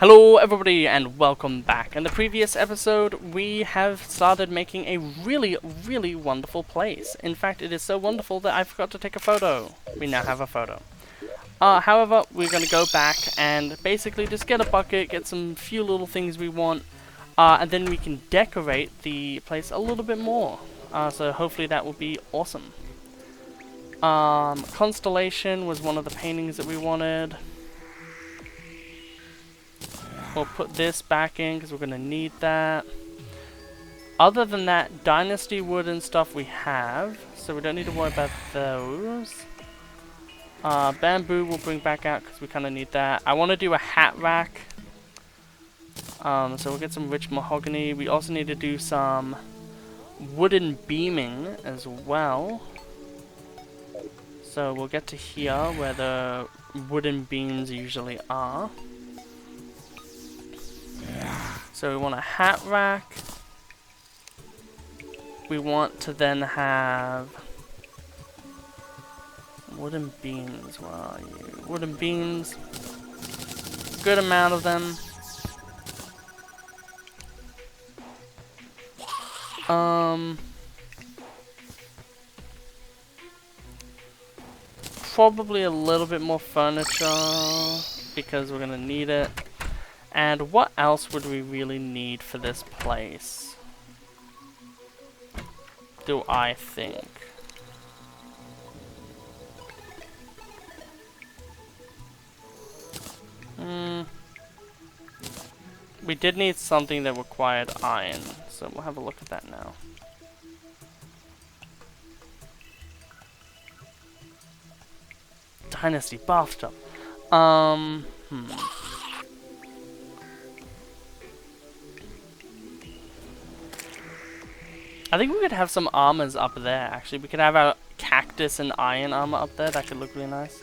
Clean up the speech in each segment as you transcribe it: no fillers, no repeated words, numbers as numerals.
Hello everybody and welcome back. In the previous episode we have started making a really wonderful place. In fact, it is so wonderful that I forgot to take a photo. We now have a photo. However, we're going to go back and basically just get a bucket, get some few little things we want, and then we can decorate the place a little bit more. So hopefully that will be awesome. Constellation was one of the paintings that we wanted. We'll put this back in because we're going to need that. Other than that, Dynasty wood and stuff we have, so we don't need to worry about those. Bamboo we'll bring back out because we kind of need that. I want to do a hat rack. So we'll get some rich mahogany. We also need to do some wooden beaming as well. So we'll get to here where the wooden beams usually are. So we want a hat rack. We want to then have wooden beams. Where are you? Wooden beams. Good amount of them. Probably a little bit more furniture because we're gonna need it. And what else would we really need for this place? Do I think? We did need something that required iron, so we'll have a look at that now. Dynasty bathtub. I think we could have some armors up there, actually. We could have our cactus and iron armor up there. That could look really nice.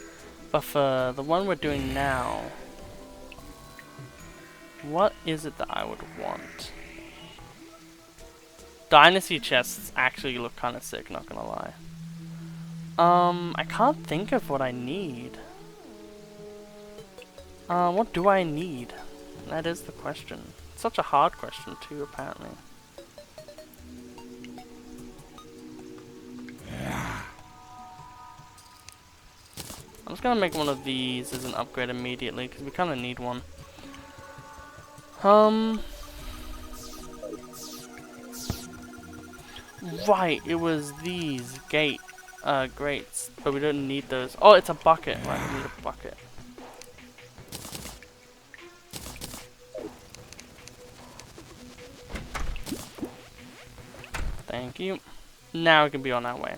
But for the one we're doing now, what is it that I would want? Dynasty chests actually look kind of sick, not gonna lie. I can't think of what I need. What do I need? That is the question. It's such a hard question too, apparently. I'm just gonna make one of these as an upgrade immediately because we kind of need one. Right, it was these grates, but we don't need those. Oh, it's a bucket. Right, we need a bucket. Thank you. Now we can be on our way.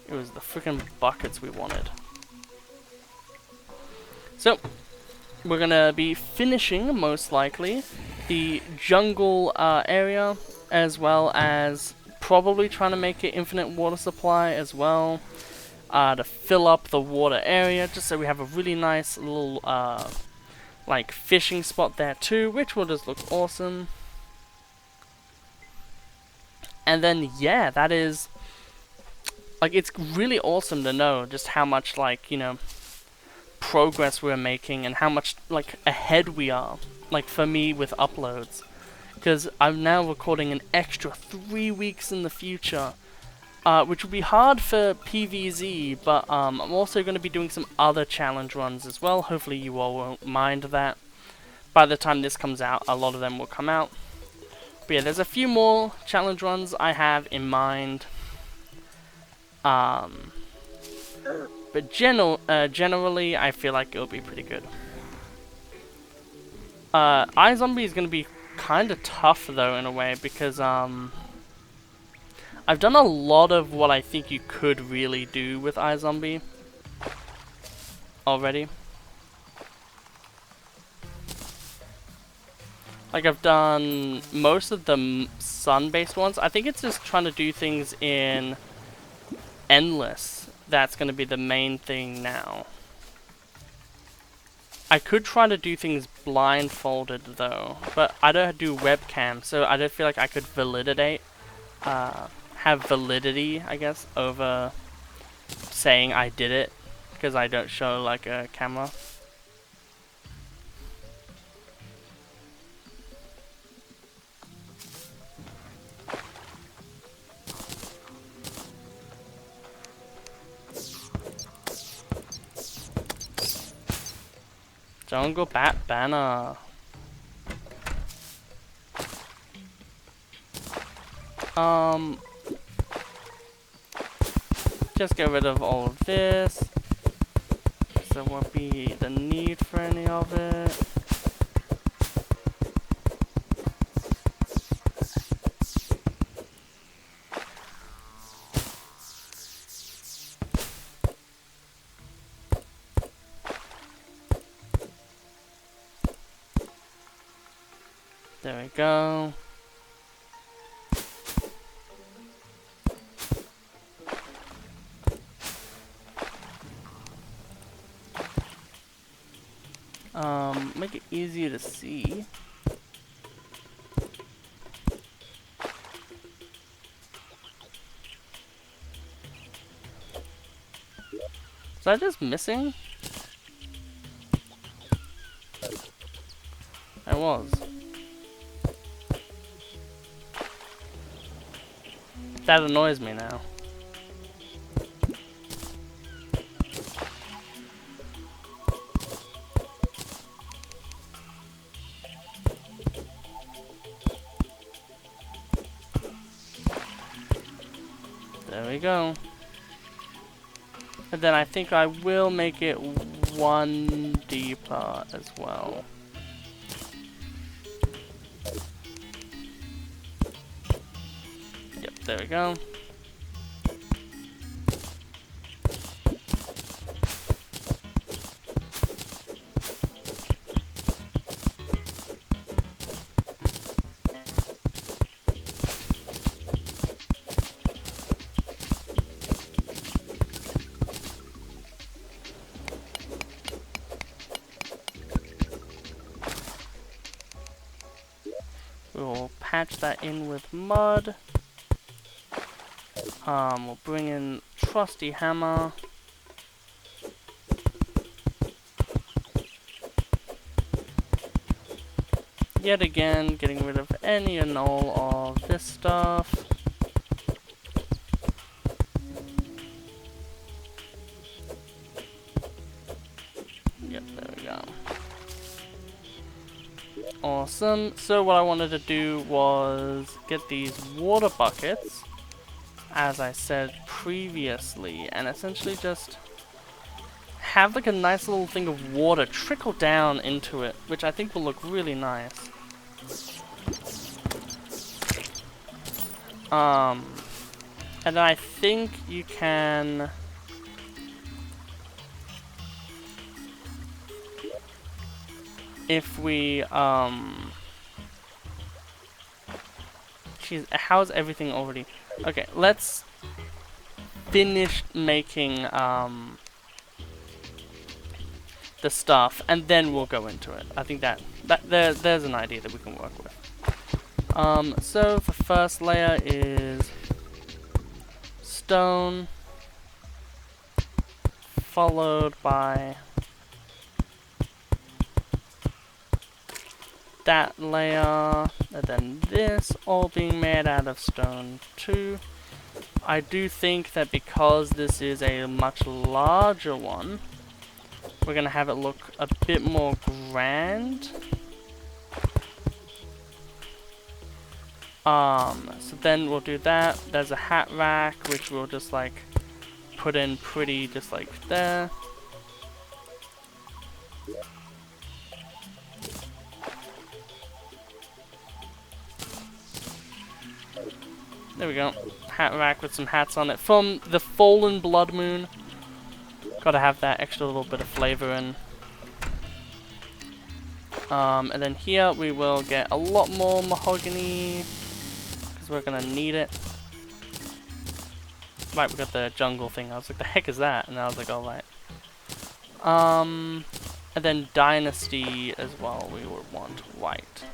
It was the freaking buckets we wanted. So, we're gonna be finishing, most likely, the jungle area, as well as probably trying to make an infinite water supply as well, to fill up the water area, just so we have a really nice little, like, fishing spot there too, which will just look awesome. And then, yeah, that is, like, it's really awesome to know just how much, like, you know, progress we're making and how much like ahead we are, like for me with uploads, because I'm now recording an extra 3 weeks in the future, which will be hard for PVZ, but I'm also going to be doing some other challenge runs as well. Hopefully you all won't mind that. By the time this comes out, a lot of them will come out, but yeah, there's a few more challenge runs I have in mind. But generally, I feel like it'll be pretty good. iZombie is going to be kind of tough, though, in a way, because I've done a lot of what I think you could really do with iZombie already. Like, I've done most of the sun-based ones. I think it's just trying to do things in endless. That's going to be the main thing now. I could try to do things blindfolded though, but I don't do webcam, so I don't feel like I could have validity, I guess, over saying I did it, because I don't show like a camera. Jungle Bat banner. Just get rid of all of this. There won't be the need for any of it. There we go. Make it easier to see. Is that just missing? I was. That annoys me now. There we go. And then I think I will make it one deeper as well. Yep, there we go. We'll patch that in with mud. We'll bring in trusty hammer. Yet again, getting rid of any and all of this stuff. Yep, there we go. Awesome. So what I wanted to do was get these water buckets, as I said previously, and essentially just have like a nice little thing of water trickle down into it, which I think will look really nice. And then I think you can if we Jeez, how's everything already? Okay, let's finish making the stuff, and then we'll go into it. I think there's an idea that we can work with. So the first layer is stone, followed by that layer, and then this all being made out of stone too. I do think that because this is a much larger one, we're gonna have it look a bit more grand. So then we'll do that. There's a hat rack, which we'll just like put in pretty just like there. There we go. Hat rack with some hats on it from the Fallen Blood Moon. Gotta have that extra little bit of flavor in. And then here we will get a lot more mahogany, because we're gonna need it. Right, we got the jungle thing. I was like, the heck is that? And I was like, alright. And then Dynasty as well, we would want white.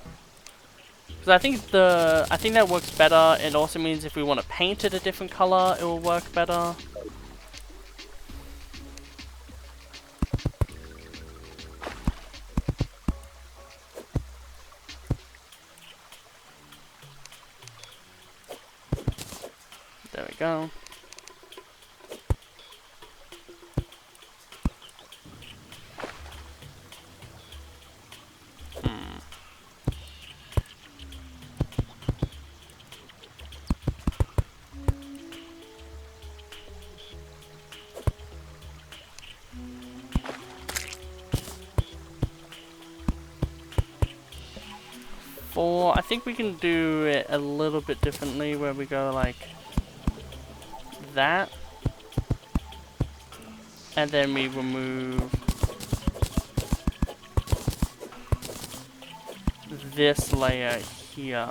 Because I think that works better. It also means if we want to paint it a different color, it will work better. There we go. 4. I think we can do it a little bit differently where we go like that. And then we remove this layer here.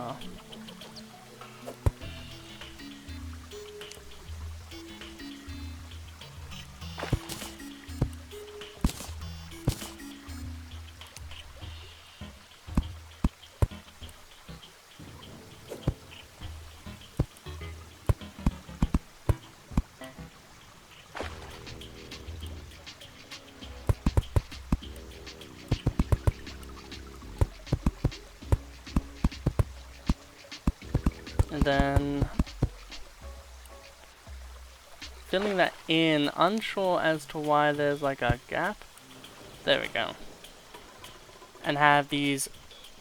And then filling that in, unsure as to why there's like a gap. There we go. And have these,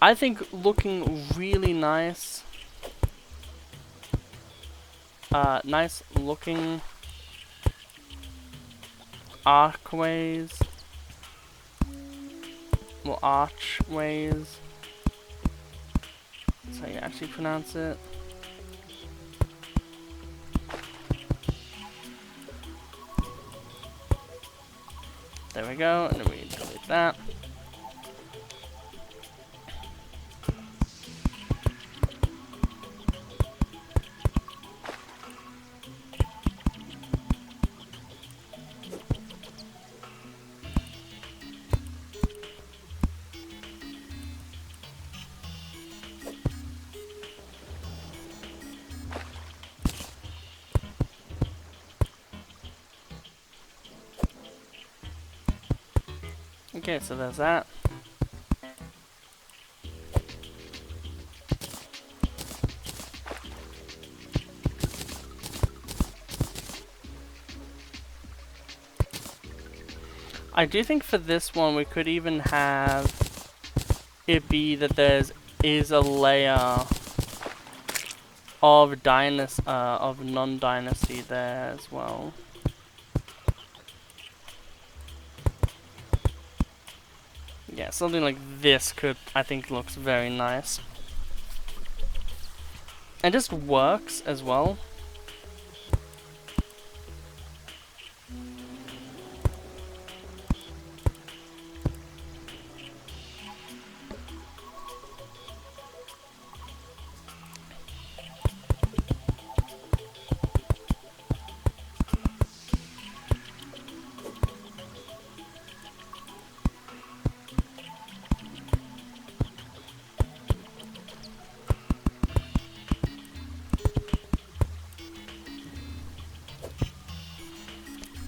I think, looking really nice. Nice looking archways. Well, archways. That's how you actually pronounce it. There we go, and then we delete that. Okay, so there's that. I do think for this one we could even have it be that is a layer of non-dynasty there as well. Yeah, something like this could, I think, looks very nice. And just works as well.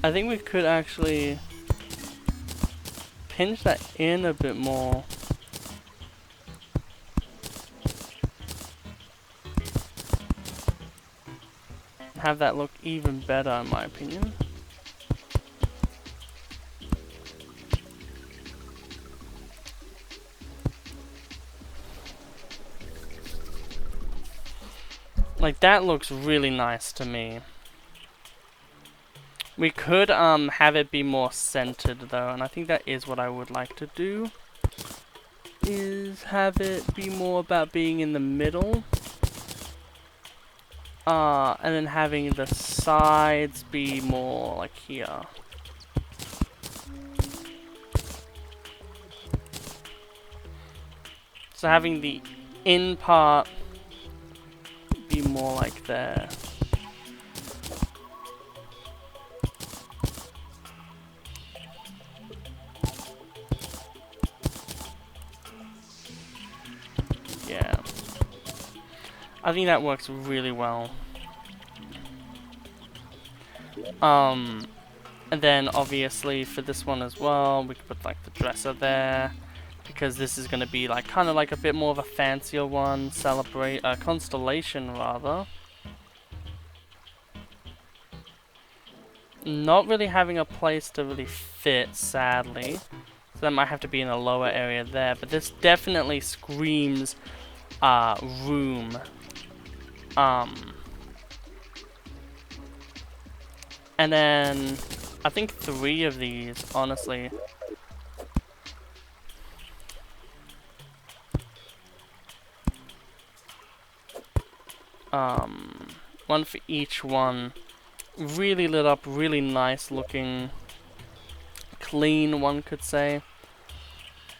I think we could actually pinch that in a bit more. Have that look even better, in my opinion. Like, that looks really nice to me. We could have it be more centered though, and I think that is what I would like to do. Is have it be more about being in the middle. And then having the sides be more like here. So having the in part be more like there. Yeah. I think that works really well. And then obviously for this one as well, we could put like the dresser there, because this is going to be like kind of like a bit more of a fancier one, constellation rather. Not really having a place to really fit, sadly. So that might have to be in a lower area there, but this definitely screams room. And then I think 3 of these, honestly. one for each one. Really lit up, really nice looking, clean, one could say.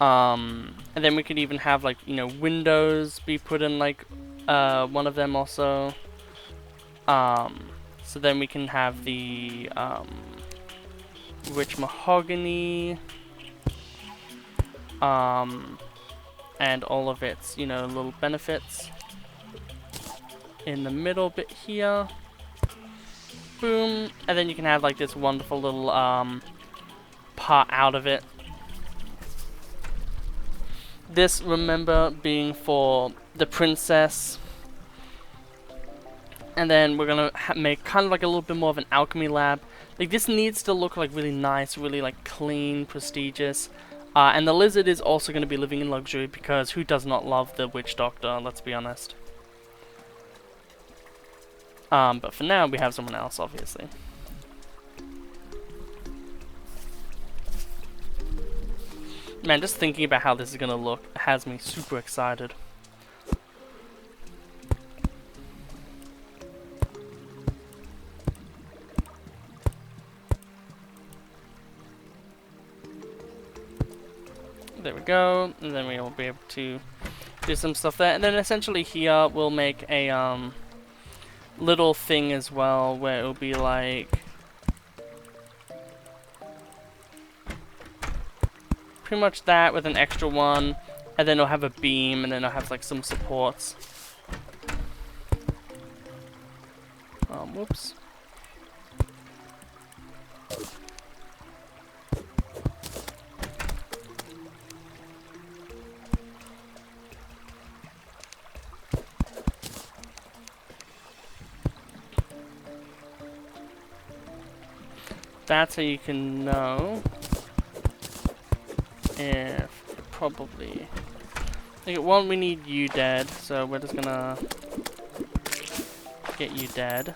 And then we could even have like, you know, windows be put in like one of them also. So then we can have the rich mahogany, and all of its, you know, little benefits in the middle bit here. Boom. And then you can have like this wonderful little part out of it. This, remember, being for the princess. And then we're gonna make kind of like a little bit more of an alchemy lab. Like, this needs to look like really nice, really like clean, prestigious. And the lizard is also going to be living in luxury, because who does not love the witch doctor, let's be honest. But for now, we have someone else, obviously. Man, just thinking about how this is going to look has me super excited. There we go, and then we'll be able to do some stuff there. And then essentially here, we'll make a little thing as well, where it'll be like pretty much that with an extra one, and then it'll have a beam, and then it'll have like some supports. Whoops. That's how you can know if it probably... Okay, one, we need you dead, so we're just gonna get you dead.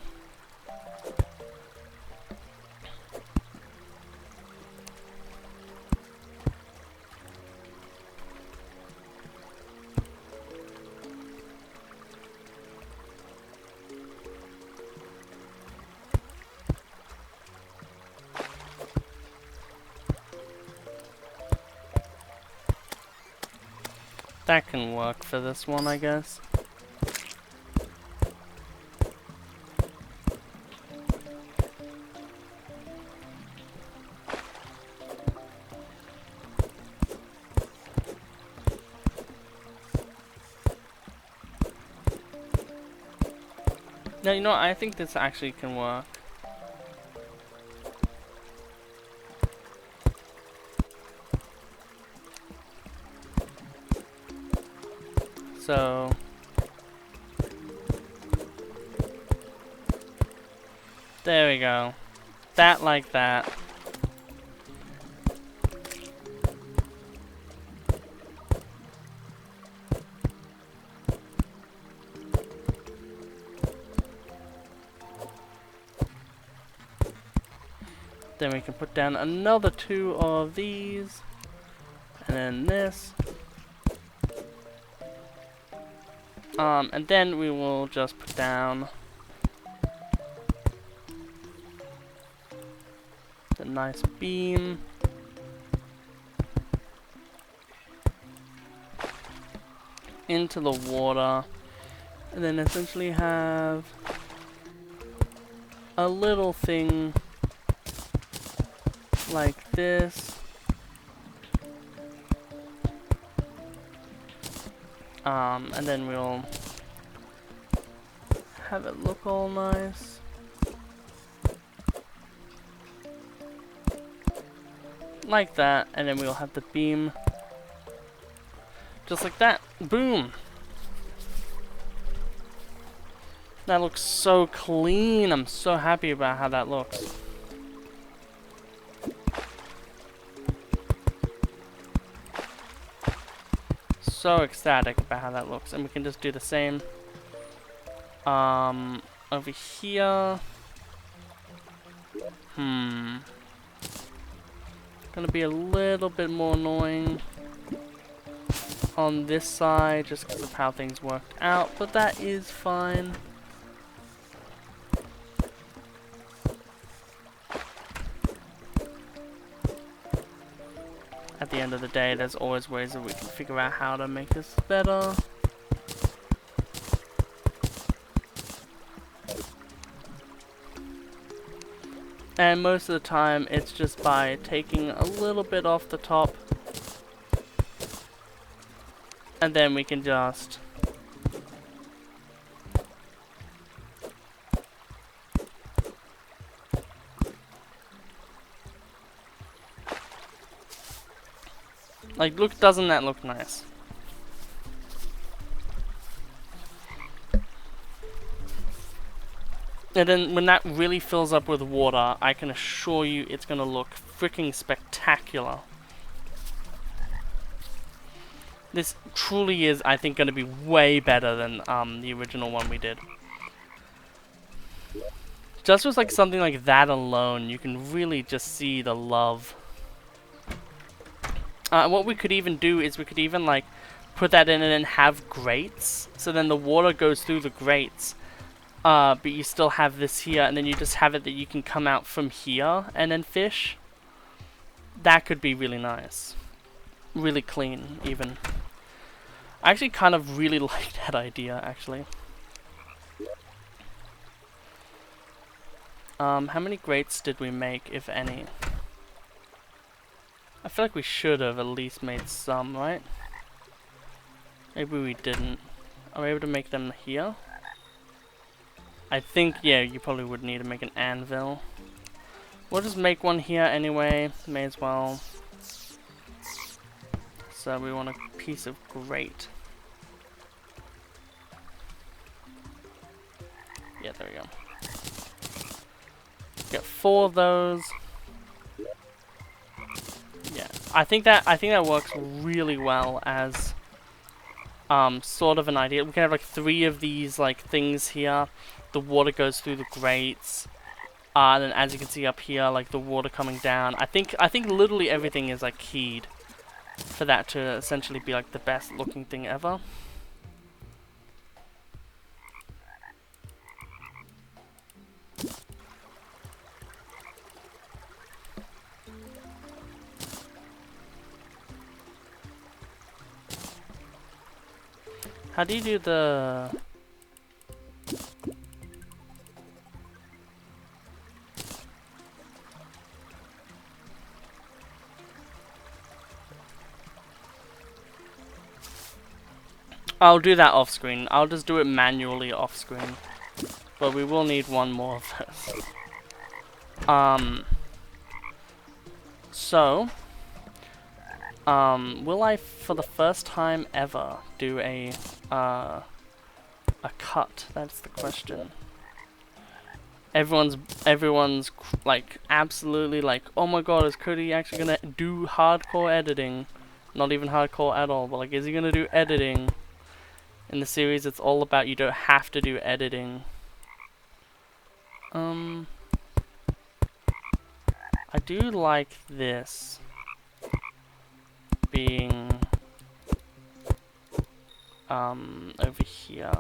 That can work for this one, I guess. No, you know what? I think this actually can work. So there we go. That like that. Then we can put down another 2 of these. And then this. And then we will just put down the nice beam. Into the water. And then essentially have a little thing like this. And then we'll have it look all nice. Like that, and then we'll have the beam. Just like that. Boom! That looks so clean. I'm so happy about how that looks. So ecstatic about how that looks, and we can just do the same over here. Gonna be a little bit more annoying on this side just because of how things worked out, but that is fine. end of the day, there's always ways that we can figure out how to make this better. And most of the time, it's just by taking a little bit off the top. And then we can just... like, look, doesn't that look nice? And then when that really fills up with water, I can assure you it's going to look freaking spectacular. This truly is, I think, going to be way better than the original one we did. Just with like something like that alone, you can really just see the love. What we could even do is we could even like put that in and then have grates. So then the water goes through the grates. But you still have this here, and then you just have it that you can come out from here and then fish. That could be really nice. Really clean, even. I actually kind of really like that idea, actually. How many grates did we make, if any? I feel like we should have at least made some, right? Maybe we didn't. Are we able to make them here? I think, yeah, you probably would need to make an anvil. We'll just make one here anyway, may as well. So we want a piece of grate. Yeah, there we go. Get 4 of those. Yeah, I think that works really well as sort of an idea. We can have like 3 of these like things here. The water goes through the grates, and then as you can see up here, like the water coming down. I think literally everything is like keyed for that to essentially be like the best looking thing ever. How do you do the... I'll do that off screen. I'll just do it manually off screen. But we will need one more of this. Will I, for the first time ever, do a cut? That's the question. Everyone's like absolutely like, oh my god, is Cody actually gonna do hardcore editing? Not even hardcore at all, but like, is he gonna do editing? In the series, it's all about you don't have to do editing. I do like this being over here.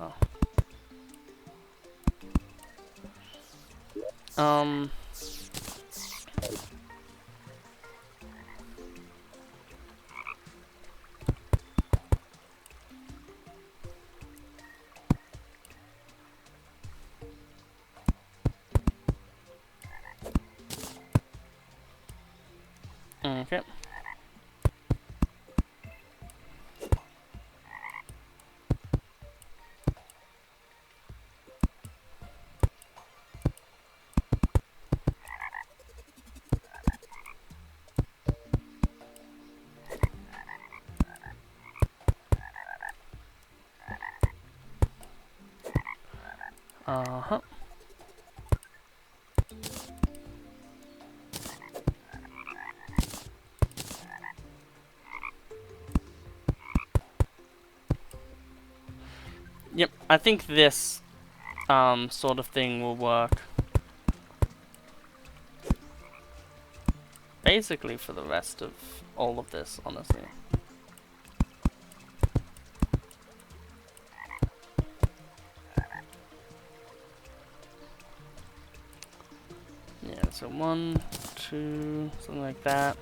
Okay. Uh-huh. Yep, I think this sort of thing will work. Basically for the rest of all of this, honestly. Yeah, so 1, 2, something like that.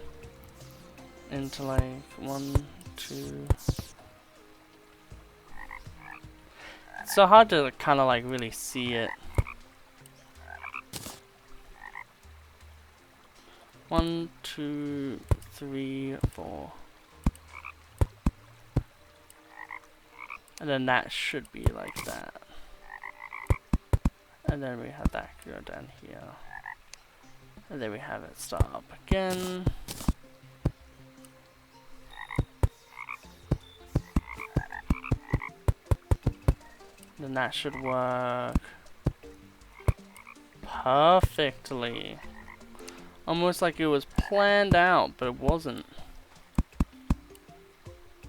into like 1, 2. It's so hard to kind of like really see it. 1, 2, 3, 4. And then that should be like that. And then we have that go down here. And then we have it start up again. Then that should work perfectly. Almost like it was planned out, but it wasn't.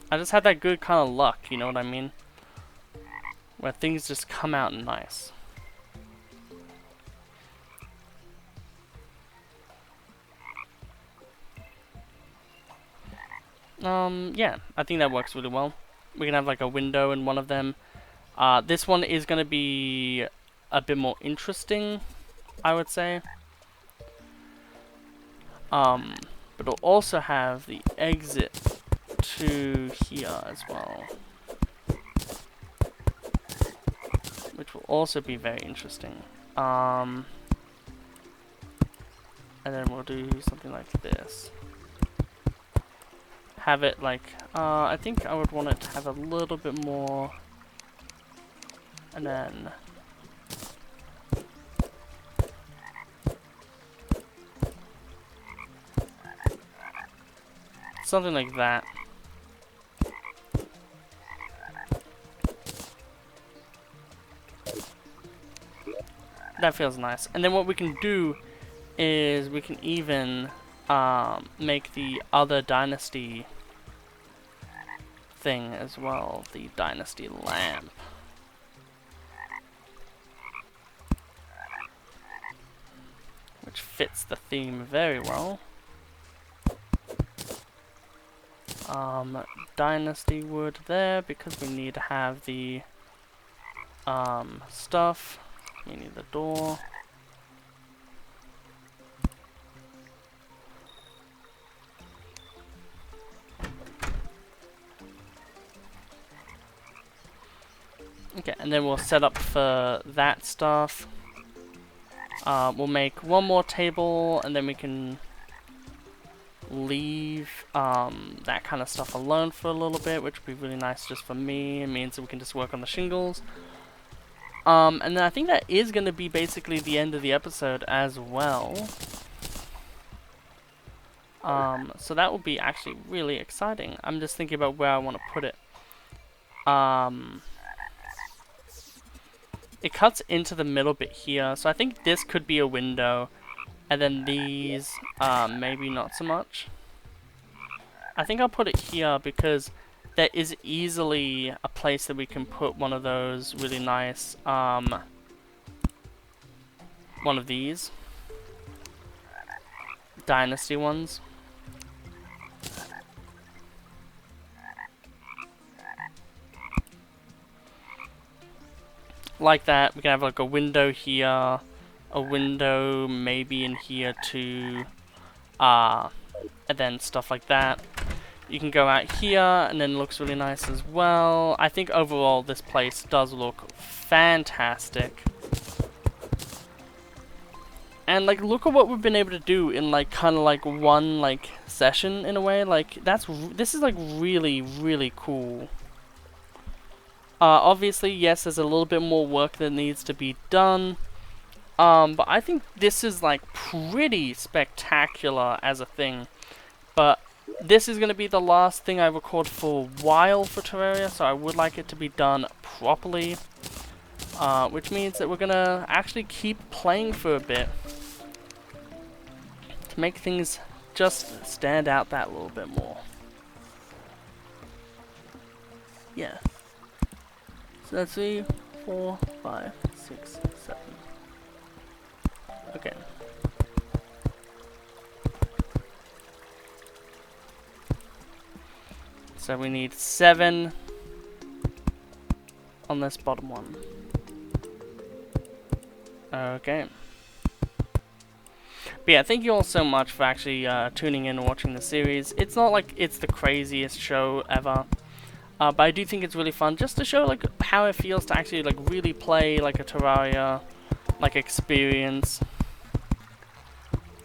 I just had that good kind of luck, you know what I mean? Where things just come out nice. Yeah, I think that works really well. We can have like a window in one of them. This one is going to be a bit more interesting, I would say. But it'll also have the exit to here as well, which will also be very interesting. And then we'll do something like this. Have it like, I think I would want it to have a little bit more, and then something like that. That feels nice. And then what we can do is we can even make the other dynasty thing as well, the dynasty lamp. Which fits the theme very well. Dynasty wood there because we need to have the stuff. We need the door. Okay, and then we'll set up for that stuff. We'll make one more table, and then we can leave that kind of stuff alone for a little bit, which would be really nice just for me. It means that we can just work on the shingles. And then I think that is going to be basically the end of the episode as well. So that will be actually really exciting. I'm just thinking about where I want to put it. It cuts into the middle bit here, so I think this could be a window. And then these, maybe not so much. I think I'll put it here because there is easily a place that we can put one of those really nice, one of these dynasty ones. Like that. We can have like a window here, a window maybe in here too, and then stuff like that. You can go out here, and then it looks really nice as well. I think overall this place does look fantastic. And like, look at what we've been able to do in like kind of like one like session in a way. Like this is like really, really cool. Obviously, yes, there's a little bit more work that needs to be done. But I think this is like pretty spectacular as a thing. But this is going to be the last thing I record for a while for Terraria, so I would like it to be done properly. Which means that we're going to actually keep playing for a bit to make things just stand out that little bit more. Yeah. So that's 3, 4, 5, 6, 7. Okay. So we need 7 on this bottom one. Okay. But yeah, thank you all so much for actually tuning in and watching the series. It's not like it's the craziest show ever, but I do think it's really fun just to show like how it feels to actually like really play like a Terraria like experience.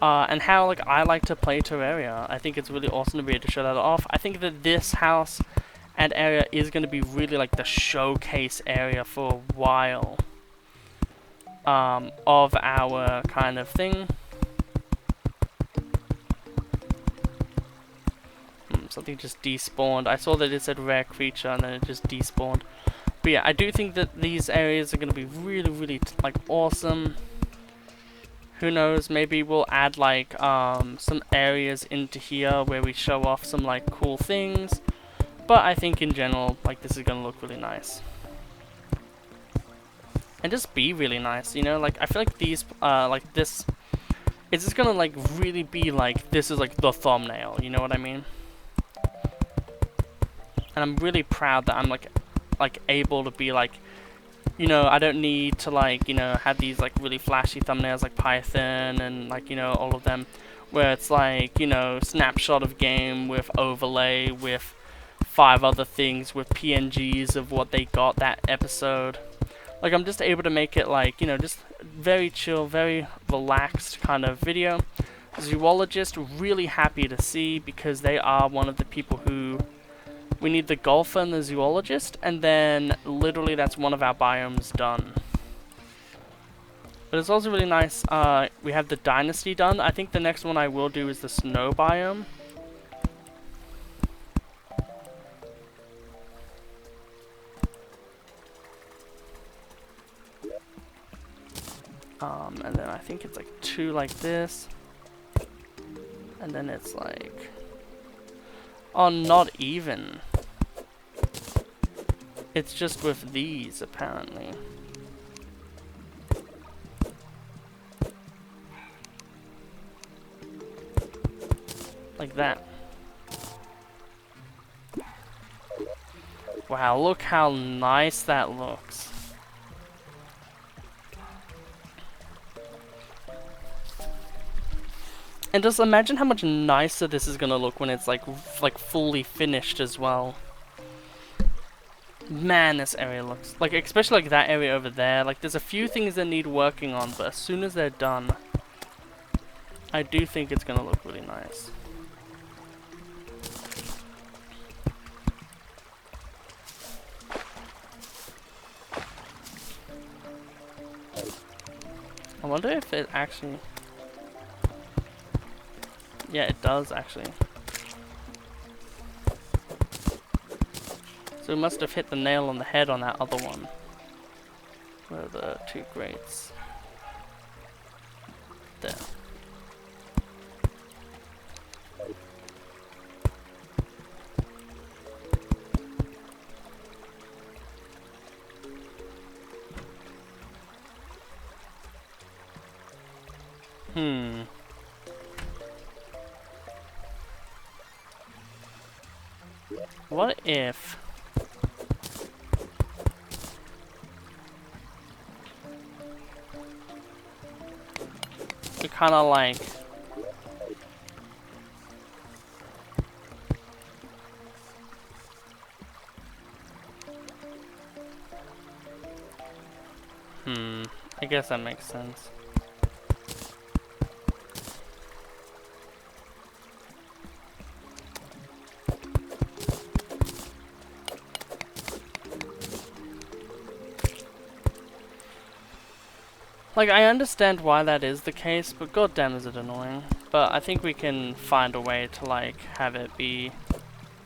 And how like I like to play Terraria. I think it's really awesome to be able to show that off. I think that this house and area is going to be really like the showcase area for a while of our kind of thing. Something just despawned. I saw that it said rare creature and then it just despawned. But yeah, I do think that these areas are going to be really, really like awesome. Who knows, maybe we'll add like some areas into here where we show off some like cool things. But I think in general, like this is going to look really nice. And just be really nice, you know, like I feel like these, like this, it's just going to like really be like, this is like the thumbnail, you know what I mean? And I'm really proud that I'm like able to be like, you know, I don't need to like, you know, have these like really flashy thumbnails like Python and like, you know, all of them, where it's like, you know, snapshot of game with overlay with 5 other things with PNGs of what they got that episode. Like I'm just able to make it like, you know, just very chill, very relaxed kind of video. Zoologist, really happy to see, because they are one of the people who we need the golfer and the zoologist, and then literally that's one of our biomes done. But it's also really nice, we have the dynasty done. I think the next one I will do is the snow biome. And then I think it's like 2 like this. And then it's like, oh, not even. It's just with these, apparently. Like that. Wow, look how nice that looks. And just imagine how much nicer this is gonna look when it's like fully finished as well. Man, this area looks like, especially like that area over there, like there's a few things that need working on, but as soon as they're done, I do think it's gonna look really nice. I wonder if it actually, yeah, it does actually. So we must have hit the nail on the head on that other one. Where are the 2 grates? There. What if we kind of like I guess that makes sense. Like, I understand why that is the case, but goddamn is it annoying. But I think we can find a way to, like, have it be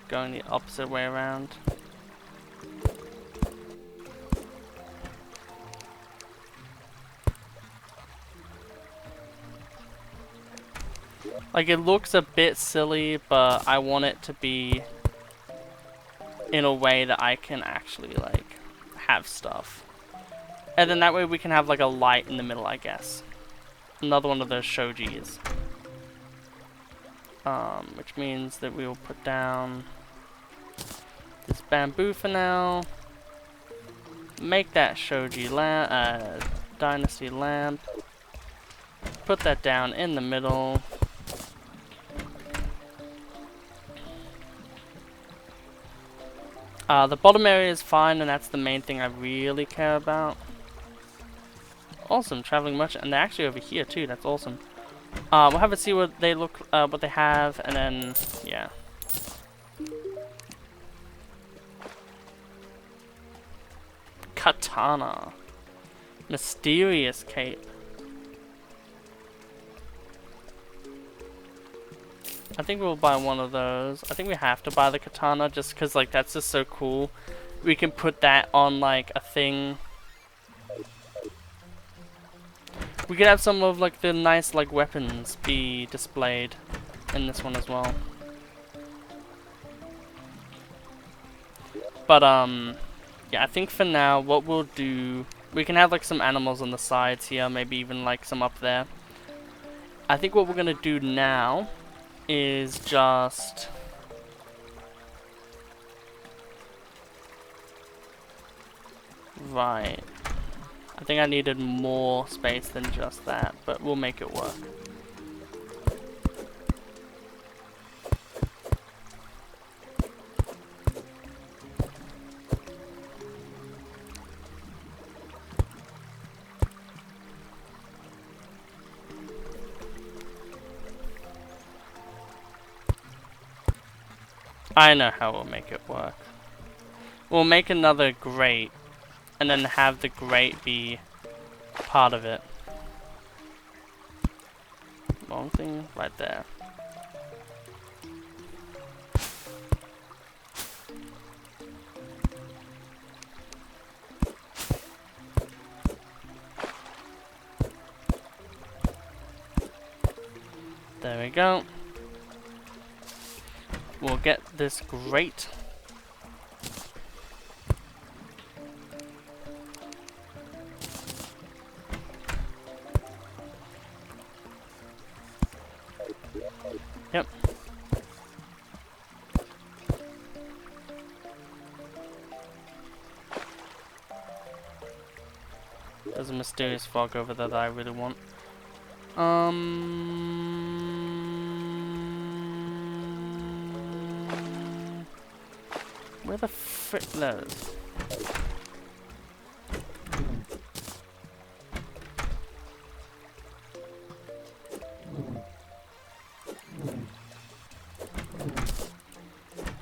going the opposite way around. Like, it looks a bit silly, but I want it to be in a way that I can actually, like, have stuff. And then that way we can have like a light in the middle, I guess. Another one of those shojis. Which means that we will put down this bamboo for now. Make that shoji lamp, dynasty lamp. put that down in the middle. The bottom area is fine, and that's the main thing I really care about. Awesome, traveling merchant, and they're actually over here too. That's awesome. We'll have a see what they look, what they have, and then yeah. Katana, mysterious cape. I think we'll buy one of those. I think we have to buy the katana just because, like, that's just so cool. We can put that on, like, a thing. We could have some of, like, the nice, like, weapons be displayed in this one as well. But, yeah, I think for now, what we'll do... We can have, like, some animals on the sides here, maybe even, like, some up there. I think what we're gonna do now is just... Right. I think I needed more space than just that, but we'll make it work. I know how we'll make it work. We'll make another grate, and then have the grate be part of it. Long thing right there. There we go. We'll get this grate. Yep. There's a mysterious fog over there that I really want. Where the frick those?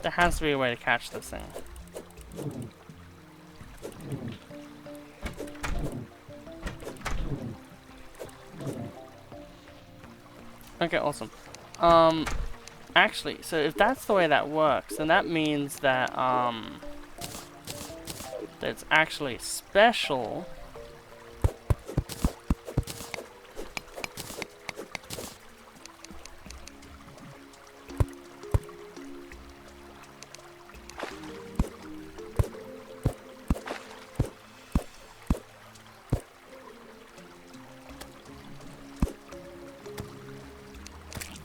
There has to be a way to catch this thing. Okay, awesome. Actually, so if that's the way that works, then that means that, that it's actually special.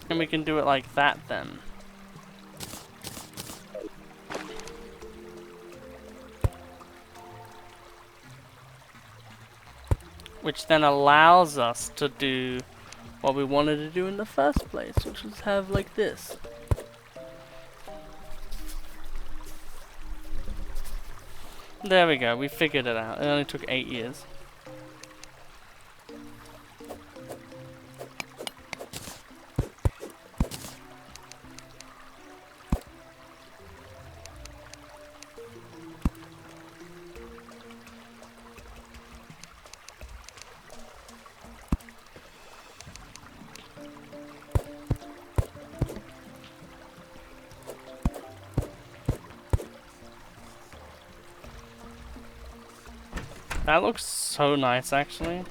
And we can do it like that then. Which then allows us to do what we wanted to do in the first place, which was have like this. There we go, we figured it out. It only took 8 years. That looks so nice, actually.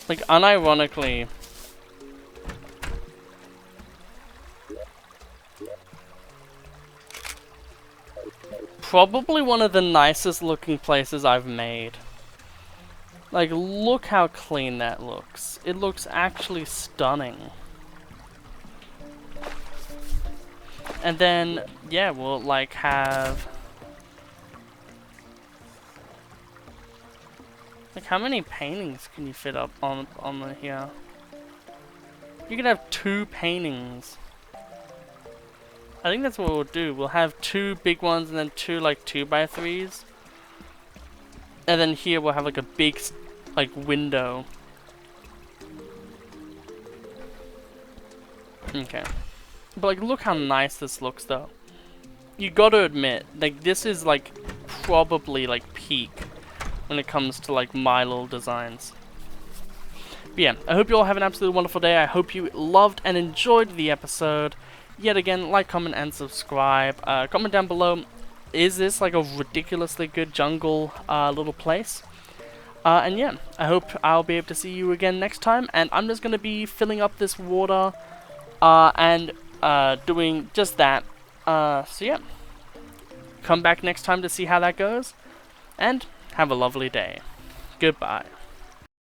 Like, unironically, probably one of the nicest looking places I've made. Like, look how clean that looks. It looks actually stunning. And then, yeah, we'll like have... Like, how many paintings can you fit up on the here? You can have 2 paintings. I think that's what we'll do. We'll have 2 big ones and then 2 like 2x3s. And then here we'll have like a big like window. Okay. But like, look how nice this looks though. You gotta admit, like, this is like probably like peak when it comes to like my little designs. But yeah, I hope you all have an absolutely wonderful day. I hope you loved and enjoyed the episode. Yet again, like, comment, and subscribe. Comment down below, is this like a ridiculously good jungle little place? And yeah, I hope I'll be able to see you again next time. And I'm just going to be filling up this water and doing just that. So yeah, come back next time to see how that goes. And have a lovely day. Goodbye.